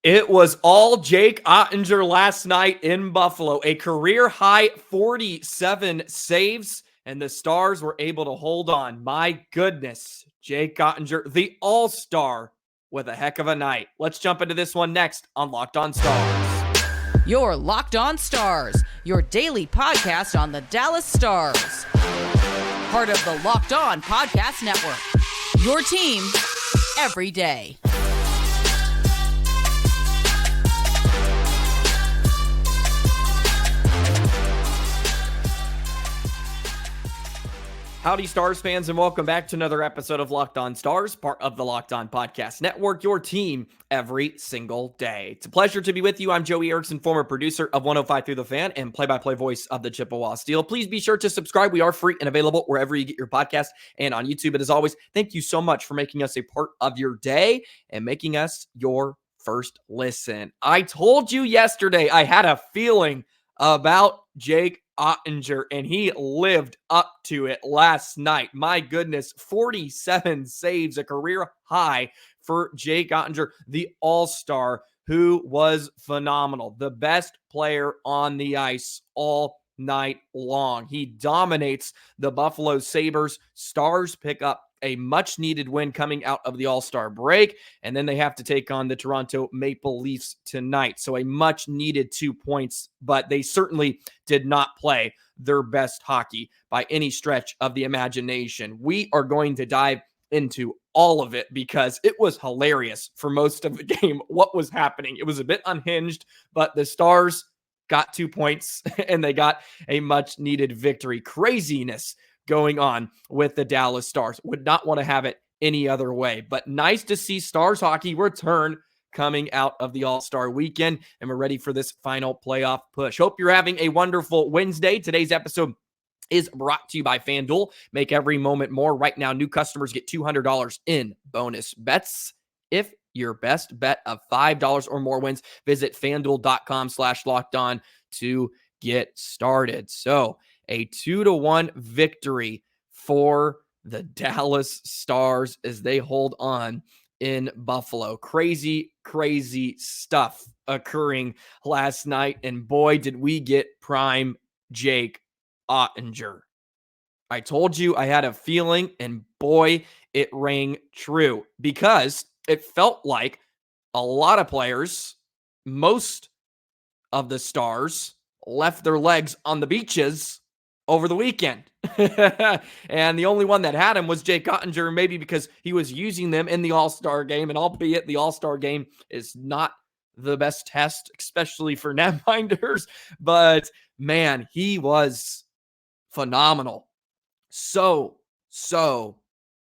It was all Jake Oettinger last night in Buffalo. A career-high 47 saves, and the Stars were able to hold on. My goodness, Jake Oettinger, the all-star, with a heck of a night. Let's jump into this one next on Locked On Stars. Your Locked On Stars, your daily podcast on the Dallas Stars. Part of the Locked On Podcast Network, your team every day. Howdy, Stars fans, and welcome back to another episode of Locked On Stars, part of the Locked On Podcast Network, your team every single day. It's a pleasure to be with you. I'm Joey Erickson, former producer of 105 Through the Fan and play-by-play voice of the Chippewa Steel. Please be sure to subscribe. We are free and available wherever you get your podcast and on YouTube. And as always, thank you so much for making us a part of your day and making us your first listen. I told you yesterday I had a feeling about Jake Oettinger, and he lived up to it last night. My goodness, 47 saves, a career high for Jake Oettinger, the all-star, who was phenomenal. The best player on the ice all night long. He dominates the Buffalo Sabres. Stars pick up a much-needed win coming out of the All-Star break, and then they have to take on the Toronto Maple Leafs tonight. So a much-needed 2 points, but they certainly did not play their best hockey by any stretch of the imagination. We are going to dive into all of it because it was hilarious for most of the game what was happening. It was a bit unhinged, but the Stars got 2 points, and they got a much-needed victory. Craziness going on with the Dallas Stars. Would not want to have it any other way, but nice to see Stars hockey return coming out of the All-Star weekend, and we're ready for this final playoff push. Hope you're having a wonderful Wednesday. Today's episode is brought to you by FanDuel. Make every moment more. Right now, new customers get $200 in bonus bets if your best bet of $5 or more wins. Visit FanDuel.com/lockedon to get started. So, a 2-1 victory for the Dallas Stars as they hold on in Buffalo. Crazy, crazy stuff occurring last night. And boy, did we get prime Jake Oettinger. I told you I had a feeling, and boy, it rang true because it felt like a lot of players, most of the Stars, left their legs on the beaches over the weekend. And the only one that had him was Jake Oettinger, maybe because he was using them in the All-Star game. And albeit the All-Star game is not the best test, especially for netminders, but man, he was phenomenal. So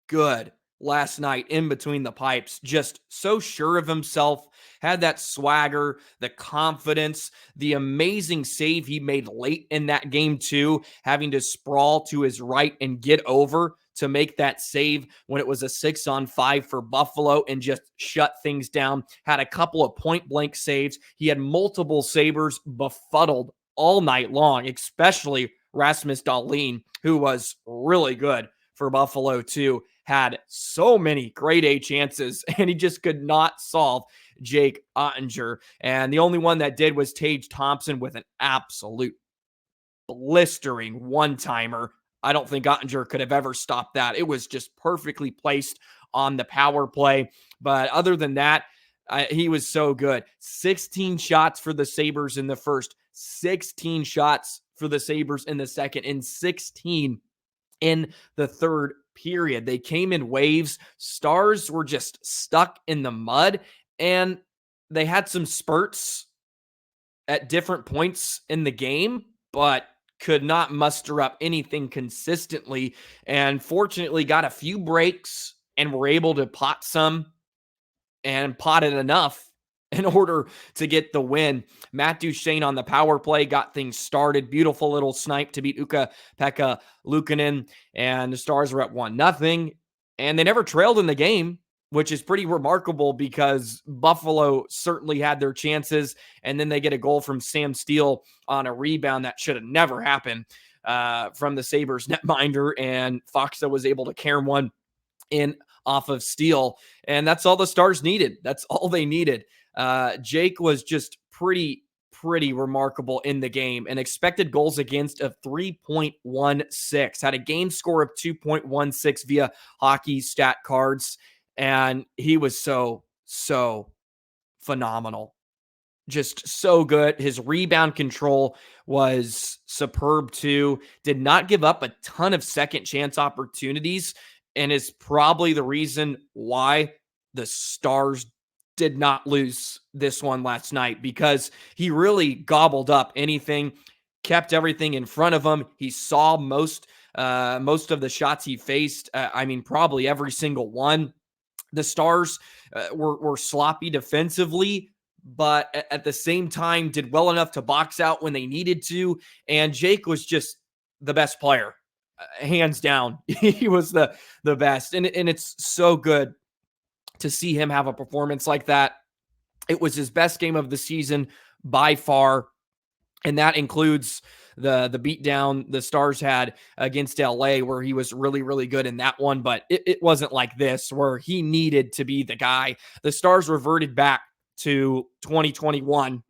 good last night in between the pipes. Just so sure of himself, had that swagger, the confidence, the amazing save he made late in that game too, having to sprawl to his right and get over to make that save when it was a 6-on-5 for Buffalo and just shut things down. Had a couple of point-blank saves. He had multiple Sabres befuddled all night long, especially Rasmus Dahlin, who was really good for Buffalo too. Had so many grade A chances, and he just could not solve Jake Oettinger. And the only one that did was Tage Thompson with an absolute blistering one-timer. I don't think Oettinger could have ever stopped that. It was just perfectly placed on the power play. But other than that, he was so good. 16 shots for the Sabres in the first, 16 shots for the Sabres in the second, and 16 in the third period. They came in waves. Stars were just stuck in the mud, and they had some spurts at different points in the game, but could not muster up anything consistently, and fortunately got a few breaks and were able to pot some and potted enough in order to get the win. Matt Duchene on the power play got things started. Beautiful little snipe to beat Ukko-Pekka Luukkonen, and the Stars were at 1-0, and they never trailed in the game, which is pretty remarkable because Buffalo certainly had their chances, and then they get a goal from Sam Steele on a rebound that should have never happened from the Sabres netminder, and Faksa was able to carry one in off of Steele, and that's all the Stars needed. That's all they needed. Jake was just pretty remarkable in the game. An expected goals against of 3.16, had a game score of 2.16 via hockey stat cards, and he was so phenomenal. Just so good. His rebound control was superb too. Did not give up a ton of second chance opportunities, and is probably the reason why the Stars did not lose this one last night, because he really gobbled up anything, kept everything in front of him. He saw most of the shots he faced. Probably every single one. The Stars were sloppy defensively, but at the same time did well enough to box out when they needed to. And Jake was just the best player, hands down. He was the best. And it's so good to see him have a performance like that. It was his best game of the season by far. And that includes the beatdown the Stars had against LA, where he was really good in that one. But it wasn't like this, where he needed to be the guy. The Stars reverted back to 2021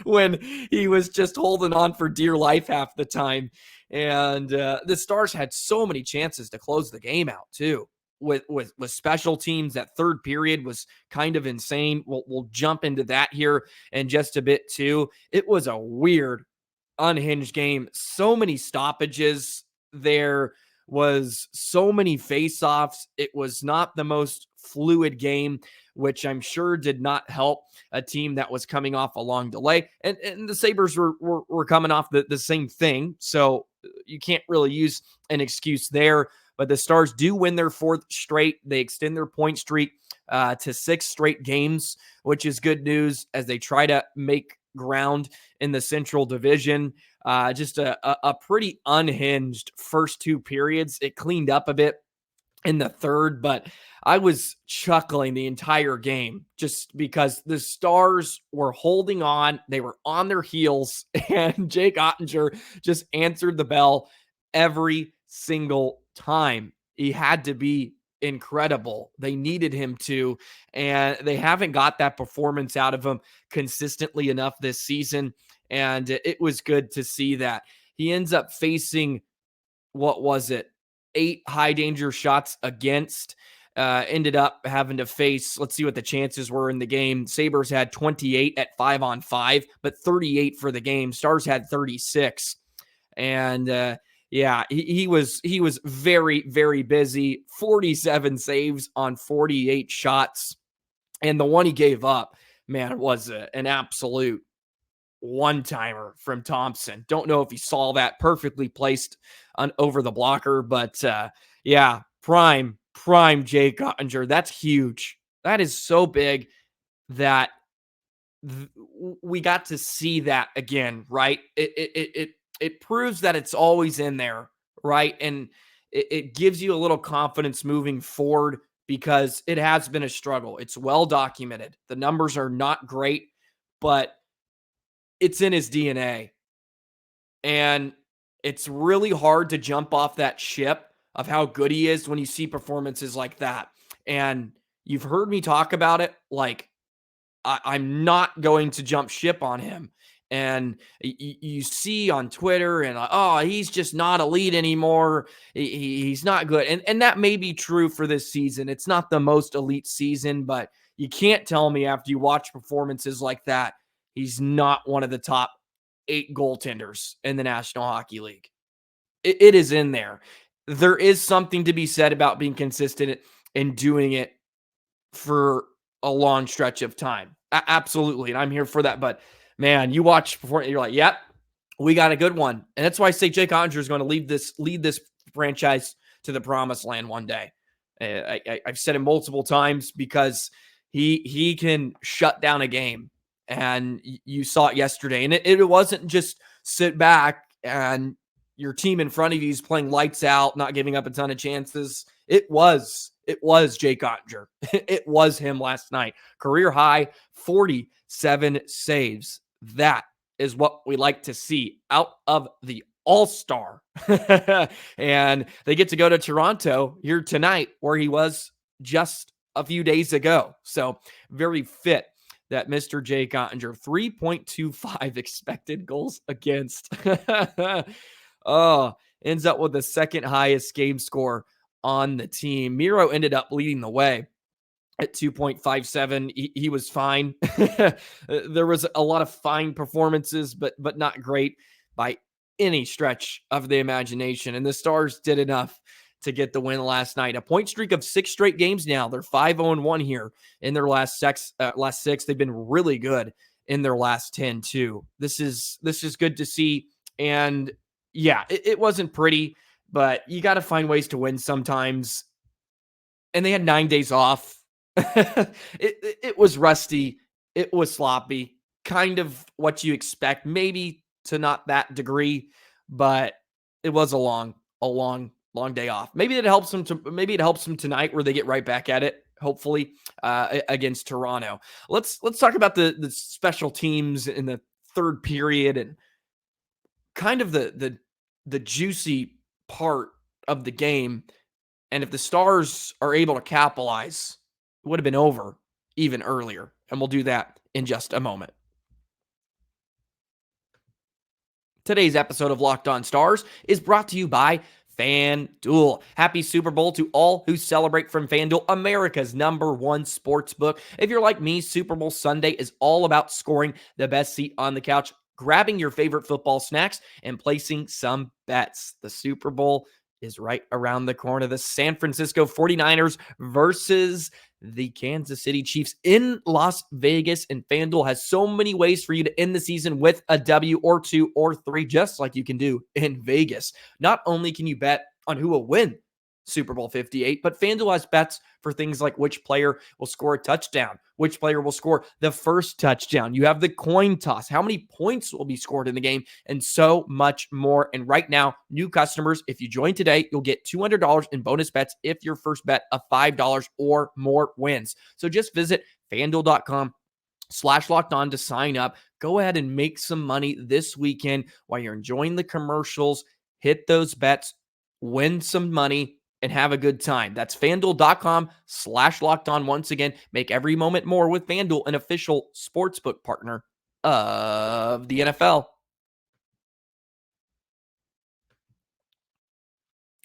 when he was just holding on for dear life half the time. And the Stars had so many chances to close the game out too. With special teams, that third period was kind of insane. We'll jump into that here in just a bit too. It was a weird, unhinged game. So many stoppages. There was so many face-offs. It was not the most fluid game, which I'm sure did not help a team that was coming off a long delay. And the Sabres were coming off the same thing. So you can't really use an excuse there. But the Stars do win their fourth straight. They extend their point streak to 6 straight games, which is good news as they try to make ground in the Central Division. Just a pretty unhinged first 2 periods. It cleaned up a bit in the third, but I was chuckling the entire game just because the Stars were holding on. They were on their heels, and Jake Oettinger just answered the bell every single time. He had to be incredible. They needed him to, and they haven't got that performance out of him consistently enough this season. And it was good to see that. He ends up facing, 8 high danger shots against. Ended up having to face, let's see what the chances were in the game. Sabres had 28 at 5-on-5, but 38 for the game. Stars had 36. And he was very busy. 47 saves on 48 shots. And the one he gave up, man, it was an absolute one-timer from Thompson. Don't know if he saw that, perfectly placed over the blocker, but prime Jake Oettinger. That's huge. That is so big that we got to see that again, right? It proves that it's always in there, right? And it gives you a little confidence moving forward, because it has been a struggle. It's well documented. The numbers are not great, but it's in his DNA. And it's really hard to jump off that ship of how good he is when you see performances like that. And you've heard me talk about it. Like, I'm not going to jump ship on him. And you see on Twitter and, he's just not elite anymore. He's not good. And that may be true for this season. It's not the most elite season, but you can't tell me after you watch performances like that, he's not one of the top 8 goaltenders in the National Hockey League. It is in there. There is something to be said about being consistent and doing it for a long stretch of time. Absolutely. And I'm here for that. But man, you watch before, you're like, yep, we got a good one. And that's why I say Jake Oettinger is going to lead this franchise to the promised land one day. I've said it multiple times, because he can shut down a game. And you saw it yesterday. And it wasn't just sit back and your team in front of you is playing lights out, not giving up a ton of chances. It was Jake Oettinger. It was him last night. Career high, 47 saves. That is what we like to see out of the All-Star. And they get to go to Toronto here tonight, where he was just a few days ago. So very fit that Mr. Jake Oettinger, 3.25 expected goals against. Oh, ends up with the second highest game score on the team. Miro ended up leading the way at 2.57. He was fine. There was a lot of fine performances, but not great by any stretch of the imagination. And the Stars did enough to get the win last night. A point streak of 6 straight games now. They're 5-0-1 here in their last 6. They've been really good in their last 10 too. This is good to see. And yeah, it wasn't pretty, but you got to find ways to win sometimes. And they had 9 days off. It was rusty. It was sloppy. Kind of what you expect, maybe to not that degree, but it was a long day off. Maybe it helps them tonight where they get right back at it, hopefully, against Toronto. Let's talk about the special teams in the third period and kind of the juicy part of the game. And if the Stars are able to capitalize, it would have been over even earlier. And we'll do that in just a moment. Today's episode of Locked On Stars is brought to you by FanDuel. Happy Super Bowl to all who celebrate from FanDuel, America's #1 sportsbook. If you're like me, Super Bowl Sunday is all about scoring the best seat on the couch, grabbing your favorite football snacks, and placing some bets. The Super Bowl is right around the corner. The San Francisco 49ers versus the Kansas City Chiefs in Las Vegas. And FanDuel has so many ways for you to end the season with a W or 2 or 3, just like you can do in Vegas. Not only can you bet on who will win Super Bowl 58, but FanDuel has bets for things like which player will score a touchdown, which player will score the first touchdown. You have the coin toss, how many points will be scored in the game, and so much more. And right now, new customers, if you join today, you'll get $200 in bonus bets if your first bet of $5 or more wins. So just visit FanDuel.com/lockedon to sign up. Go ahead and make some money this weekend while you're enjoying the commercials. Hit those bets, win some money, and have a good time. That's FanDuel.com/lockedon. Once again, make every moment more with FanDuel, an official sportsbook partner of the NFL.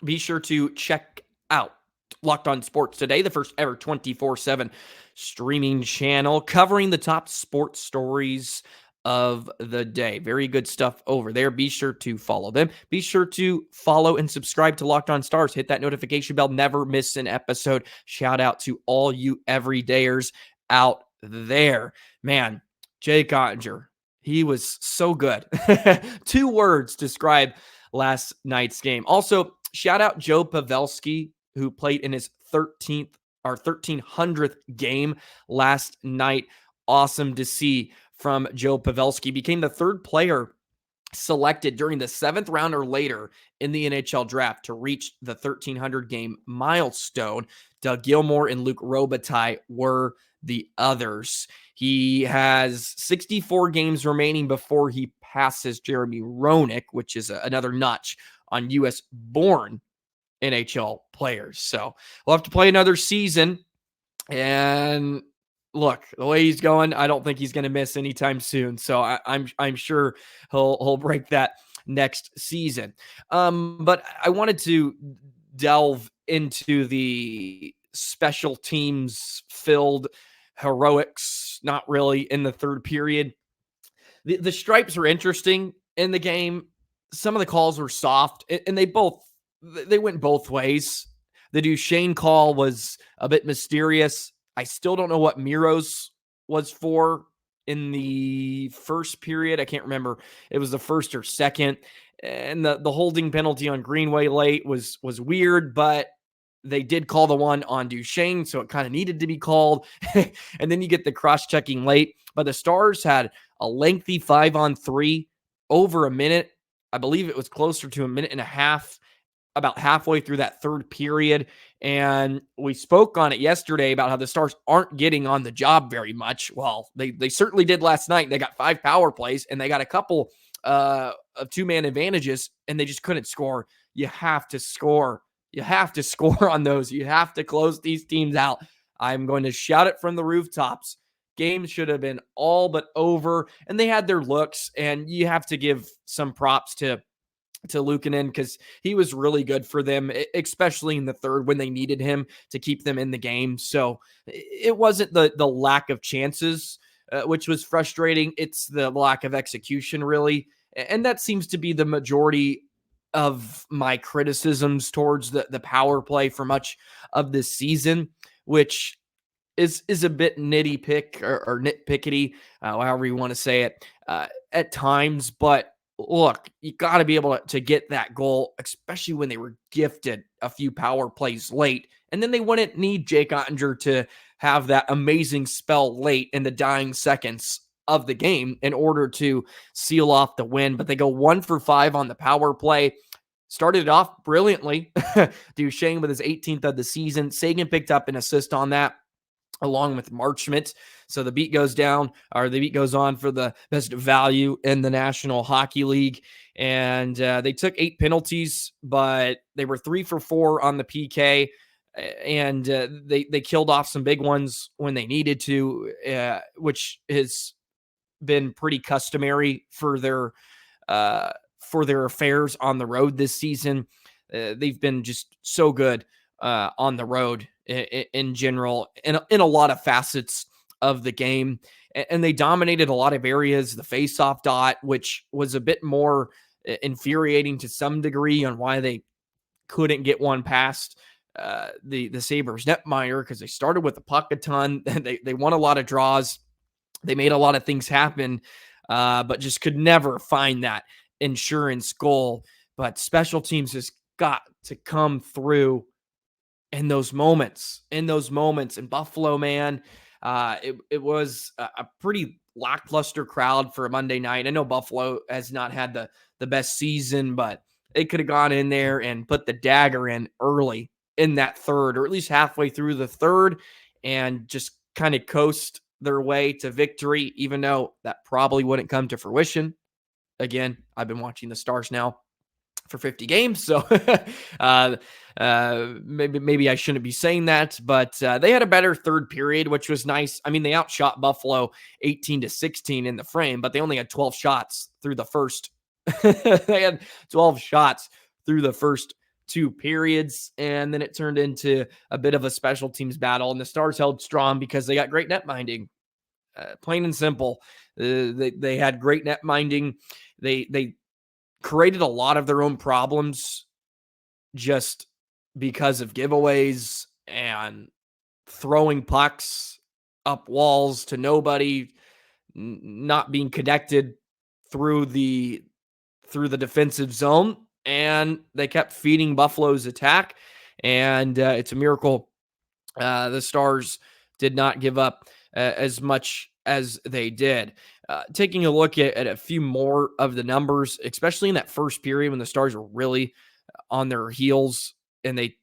Be sure to check out Locked On Sports Today, the first ever 24/7 streaming channel covering the top sports stories of the day. Very good stuff over there. Be sure to follow them. Be sure to follow and subscribe to Locked On Stars. Hit that notification bell. Never miss an episode. Shout out to all you everydayers out there. Man, Jake Oettinger, he was so good. 2 words describe last night's game. Also, shout out Joe Pavelski, who played in his 1300th game last night. Awesome to see from Joe Pavelski. Became the 3rd player selected during the 7th round or later in the NHL draft to reach the 1,300 game milestone. Doug Gilmour and Luc Robitaille were the others. He has 64 games remaining before he passes Jeremy Roenick, which is another notch on U.S.-born NHL players. So we'll have to play another season. And look, the way he's going, I don't think he's going to miss anytime soon. So I'm sure he'll break that next season. But I wanted to delve into the special teams filled heroics, not really in the third period. The stripes are interesting in the game. Some of the calls were soft, and they went both ways. The Duchene call was a bit mysterious. I still don't know what Miro's was for in the first period. I can't remember. It was the first or second. And the holding penalty on Greenway late was weird, but they did call the one on Duchene, so it kind of needed to be called. And then you get the cross-checking late. But the Stars had a lengthy 5-on-3 over a minute. I believe it was closer to a minute and a half, about halfway through that third period. And we spoke on it yesterday about how the Stars aren't getting on the job very much. Well, they certainly did last night. They got 5 power plays, and they got a couple of 2-man advantages, and they just couldn't score. You have to score. You have to score on those. You have to close these teams out. I'm going to shout it from the rooftops. game should have been all but over, and they had their looks, and you have to give some props to Luukkonen because he was really good for them, especially in the third when they needed him to keep them in the game. So it wasn't the lack of chances, which was frustrating. It's the lack of execution, really. And that seems to be the majority of my criticisms towards the power play for much of this season, which is a bit or nitpickety, however you want to say it, at times. But look, you got to be able to get that goal, especially when they were gifted a few power plays late. And then they wouldn't need Jake Oettinger to have that amazing spell late in the dying seconds of the game in order to seal off the win. But they go 1 for 5 on the power play. Started it off brilliantly. Duchene with his 18th of the season. Sagan picked up an assist on that, along with Marchment. So the beat goes on for the best value in the National Hockey League. And they took 8 penalties, but they were 3 for 4 on the PK. And they killed off some big ones when they needed to, which has been pretty customary for their affairs on the road this season. They've been just so good on the road in general, in a lot of facets of the game. And they dominated a lot of areas. The face-off dot, which was a bit more infuriating to some degree on why they couldn't get one past the Sabres netminder, because they started with the puck a ton. They won a lot of draws. They made a lot of things happen, but just could never find that insurance goal. But special teams has got to come through in those moments. In Buffalo, man, it was a pretty lackluster crowd for a Monday night. I know Buffalo has not had the best season, but they could have gone in there and put the dagger in early in that third, or at least halfway through the third, and just kind of coast their way to victory, even though that probably wouldn't come to fruition. Again, I've been watching the Stars now for 50 games, so maybe I shouldn't be saying that, but they had a better third period, which was nice. I mean, they outshot Buffalo 18-16 in the frame, but they only had 12 shots through the first. They had 12 shots through the first 2 periods, and then it turned into a bit of a special teams battle, and the Stars held strong because they got great net minding. Plain and simple. They had great net minding. They created a lot of their own problems just because of giveaways and throwing pucks up walls to nobody, not being connected through the defensive zone. And they kept feeding Buffalo's attack. And it's a miracle the Stars did not give up as much as they did. Taking a look at a few more of the numbers, especially in that first period when the Stars were really on their heels and they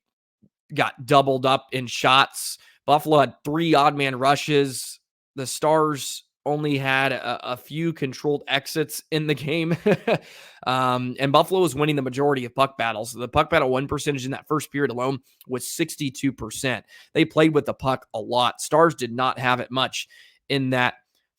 got doubled up in shots. Buffalo had 3 odd man rushes. The Stars only had a few controlled exits in the game. And Buffalo was winning the majority of puck battles. The puck battle win percentage in that first period alone was 62%. They played with the puck a lot. Stars did not have it much in that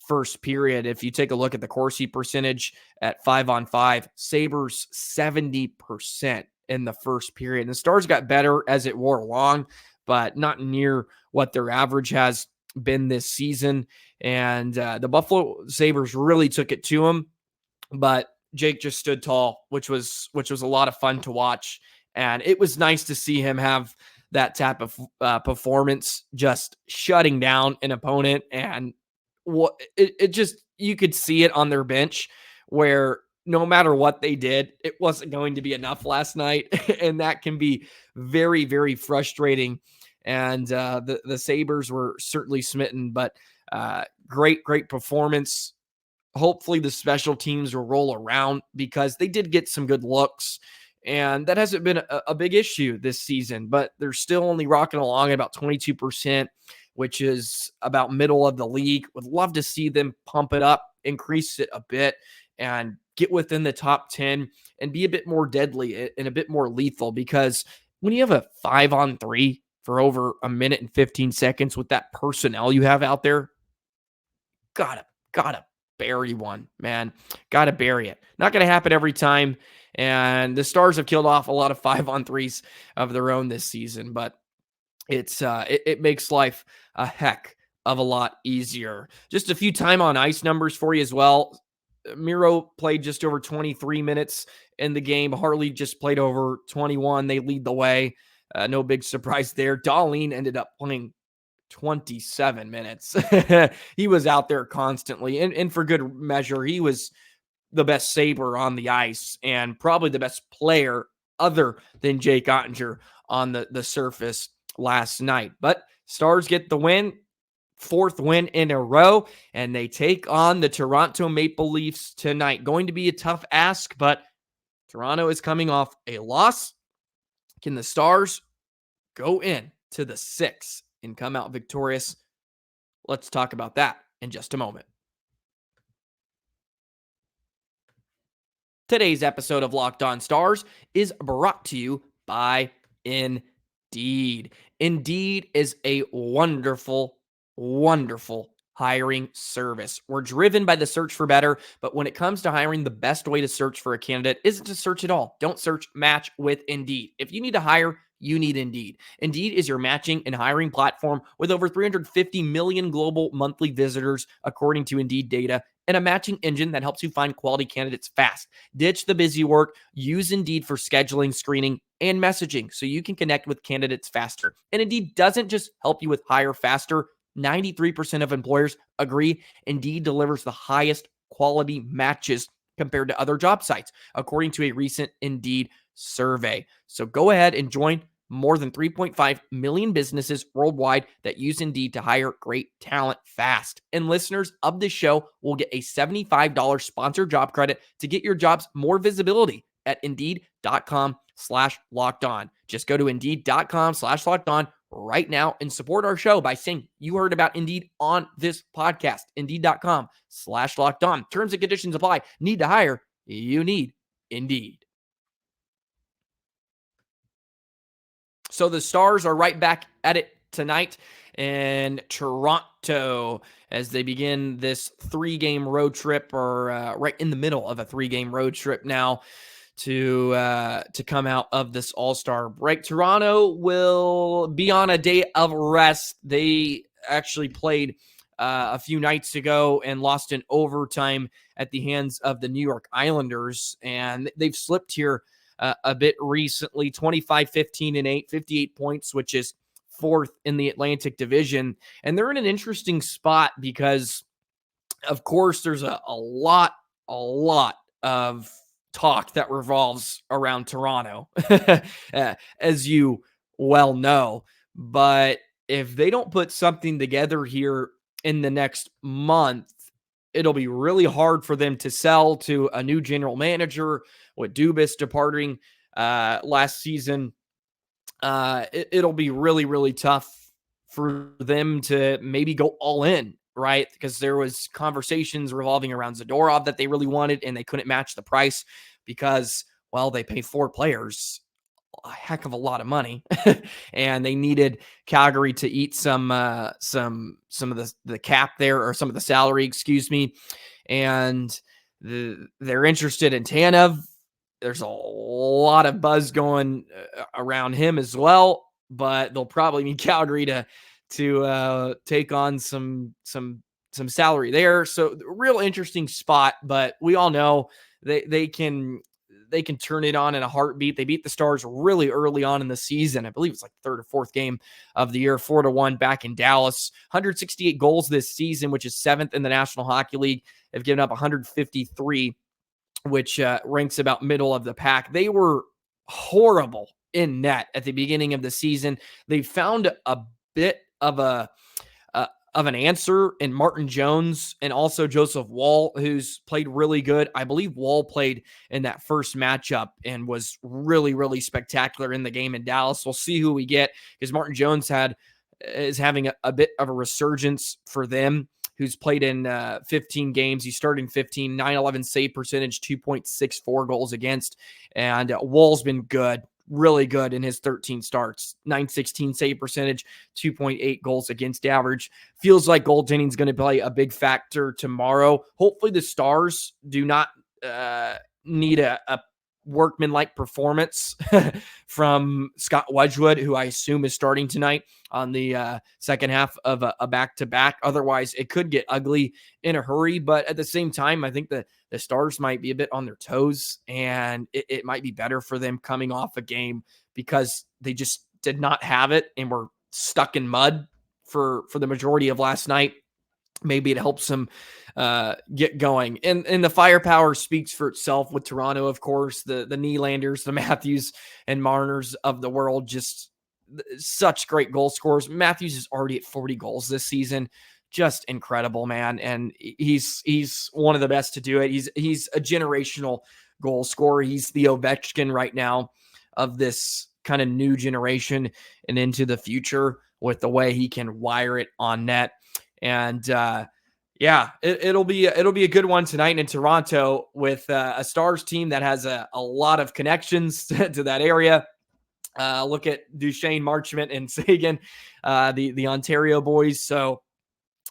first period. If you take a look at the Corsi percentage at 5-on-5, Sabres 70% in the first period. And the Stars got better as it wore along, but not near what their average has been this season. And the Buffalo Sabres really took it to him, but Jake just stood tall, which was a lot of fun to watch. And it was nice to see him have that type of performance, just shutting down an opponent. And it just, you could see it on their bench where no matter what they did, it wasn't going to be enough last night. And that can be very, very frustrating. And the Sabres were certainly smitten, but great performance. Hopefully the special teams will roll around because they did get some good looks. And that hasn't been a big issue this season, but they're still only rocking along at about 22%, which is about middle of the league. Would love to see them pump it up, increase it a bit, and get within the top 10 and be a bit more deadly and a bit more lethal. Because when you have a 5-on-3 for over a minute and 15 seconds with that personnel you have out there, gotta bury one, man. Gotta bury it. Not gonna happen every time. And the Stars have killed off a lot of 5-on-3s of their own this season, but it makes life a heck of a lot easier. Just a few time on ice numbers for you as well. Miro played just over 23 minutes in the game. Harley just played over 21. They lead the way. No big surprise there. Dahlin ended up playing 27 minutes. He was out there constantly. And for good measure, he was the best Sabre on the ice and probably the best player other than Jake Oettinger on the surface last night. But Stars get the win, 4th win in a row, and they take on the Toronto Maple Leafs tonight. Going to be a tough ask, but Toronto is coming off a loss. Can the Stars go in to the 6 and come out victorious? Let's talk about that in just a moment. Today's episode of Locked On Stars is brought to you by Indeed. Indeed is a wonderful hiring service. We're driven by the search for better, but when it comes to hiring, the best way to search for a candidate isn't to search at all. Don't search, match with Indeed. If you need to hire, you need Indeed. Indeed is your matching and hiring platform with over 350 million global monthly visitors, according to Indeed data, and a matching engine that helps you find quality candidates fast. Ditch the busy work. Use Indeed for scheduling, screening, and messaging so you can connect with candidates faster. And Indeed doesn't just help you with hire faster. 93% of employers agree Indeed delivers the highest quality matches compared to other job sites, according to a recent Indeed survey. So go ahead and join more than 3.5 million businesses worldwide that use Indeed to hire great talent fast. And listeners of this show will get a $75 sponsored job credit to get your jobs more visibility at Indeed.com/lockedon. Just go to Indeed.com/lockedon right now and support our show by saying you heard about Indeed on this podcast. Indeed.com/lockedon. Terms and conditions apply. Need to hire? You need Indeed. So the Stars are right back at it tonight in Toronto as they begin this 3-game road trip, or right in the middle of a 3-game road trip now to come out of this All-Star break. Toronto will be on a day of rest. They actually played a few nights ago and lost in overtime at the hands of the New York Islanders, and they've slipped here a bit recently. 25-15-8, 58 points, which is 4th in the Atlantic Division. And they're in an interesting spot because, of course, there's a lot of talk that revolves around Toronto, as you well know. But if they don't put something together here in the next month, it'll be really hard for them to sell to a new general manager with Dubas departing last season. It'll be really tough for them to maybe go all in, right? Because there was conversations revolving around Zadorov that they really wanted, and they couldn't match the price because, well, they paid 4 players a heck of a lot of money, and they needed Calgary to eat some of the cap there, or some of the salary, excuse me. And they're interested in Tanev. There's a lot of buzz going around him as well, but they'll probably need Calgary to take on some salary there. So real interesting spot, but we all know they can turn it on in a heartbeat. They beat the Stars really early on in the season. I believe it's like 3rd or 4th game of the year, 4-1 back in Dallas. 168 goals this season, which is 7th in the National Hockey League. They've given up 153, which ranks about middle of the pack. They were horrible in net at the beginning of the season. They found a bit of an answer in Martin Jones and also Joseph Woll, who's played really good. I believe Woll played in that first matchup and was really spectacular in the game in Dallas. We'll see who we get, because Martin Jones is having a bit of a resurgence for them, who's played in 15 games. He started in 15, 911 save percentage, 2.64 goals against. And Woll's been good, really good in his 13 starts. 916 save percentage, 2.8 goals against average. Feels like goaltending is going to play a big factor tomorrow. Hopefully the Stars do not need a workman-like performance from Scott Wedgewood, who I assume is starting tonight on the second half of a back-to-back. Otherwise, it could get ugly in a hurry. But at the same time, I think the Stars might be a bit on their toes, and it might be better for them coming off a game because they just did not have it and were stuck in mud for the majority of last night. Maybe it helps them get going. And the firepower speaks for itself with Toronto, of course. The Nylanders, the Matthews and Marners of the world, just such great goal scorers. Matthews is already at 40 goals this season. Just incredible, man. And he's one of the best to do it. He's a generational goal scorer. He's the Ovechkin right now of this kind of new generation and into the future with the way he can wire it on net. And it'll be a good one tonight in Toronto with a Stars team that has a lot of connections to that area. Look at Duchene, Marchment, and Sagan, the Ontario boys. So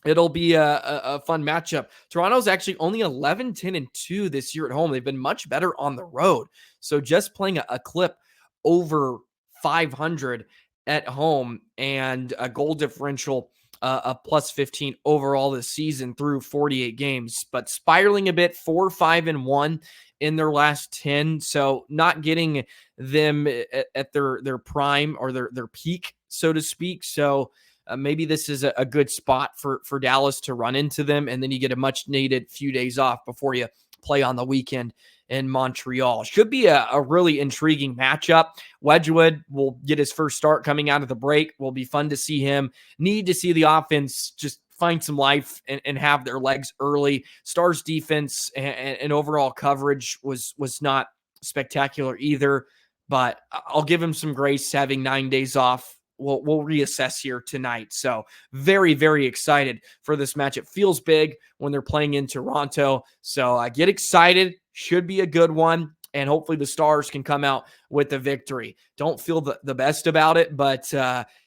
it'll be a fun matchup. Toronto's actually only 11-10-2 this year at home. They've been much better on the road. So just playing a clip over 500 at home and a goal differential a plus 15 overall this season through 48 games, but spiraling a bit, 4-5-1 in their last 10. So not getting them at their prime or their peak, so to speak. So maybe this is a good spot for Dallas to run into them. And then you get a much needed few days off before you play on the weekend in Montreal. Should be a really intriguing matchup. Wedgewood will get his first start coming out of the break. Will be fun to see him. Need to see the offense just find some life and have their legs early. Stars defense and overall coverage was not spectacular either, but I'll give him some grace having 9 days off. We'll reassess here tonight. So very, very excited for this match. It feels big when they're playing in Toronto. So I get excited. Should be a good one. And hopefully the Stars can come out with the victory. Don't feel the best about it. But,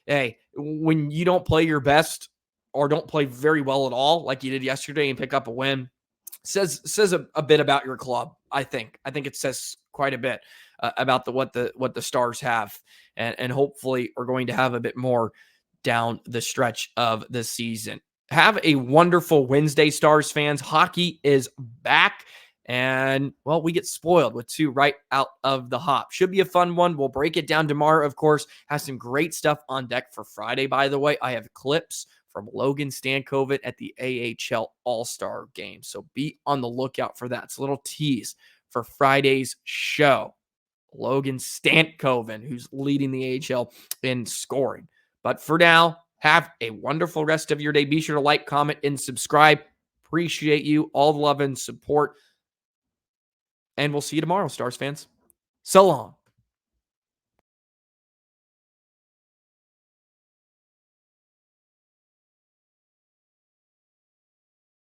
hey, when you don't play your best or don't play very well at all, like you did yesterday and pick up a win, says a bit about your club, I think. I think it says quite a bit about what the Stars have and hopefully are going to have a bit more down the stretch of the season. Have a wonderful Wednesday, Stars fans. Hockey is back. And, well, we get spoiled with 2 right out of the hop. Should be a fun one. We'll break it down tomorrow, of course. Has some great stuff on deck for Friday, by the way. I have clips from Logan Stankovic at the AHL All-Star game. So be on the lookout for that. It's a little tease for Friday's show. Logan Stankovic, who's leading the AHL in scoring. But for now, have a wonderful rest of your day. Be sure to like, comment, and subscribe. Appreciate you, all the love and support. And we'll see you tomorrow, Stars fans. So long.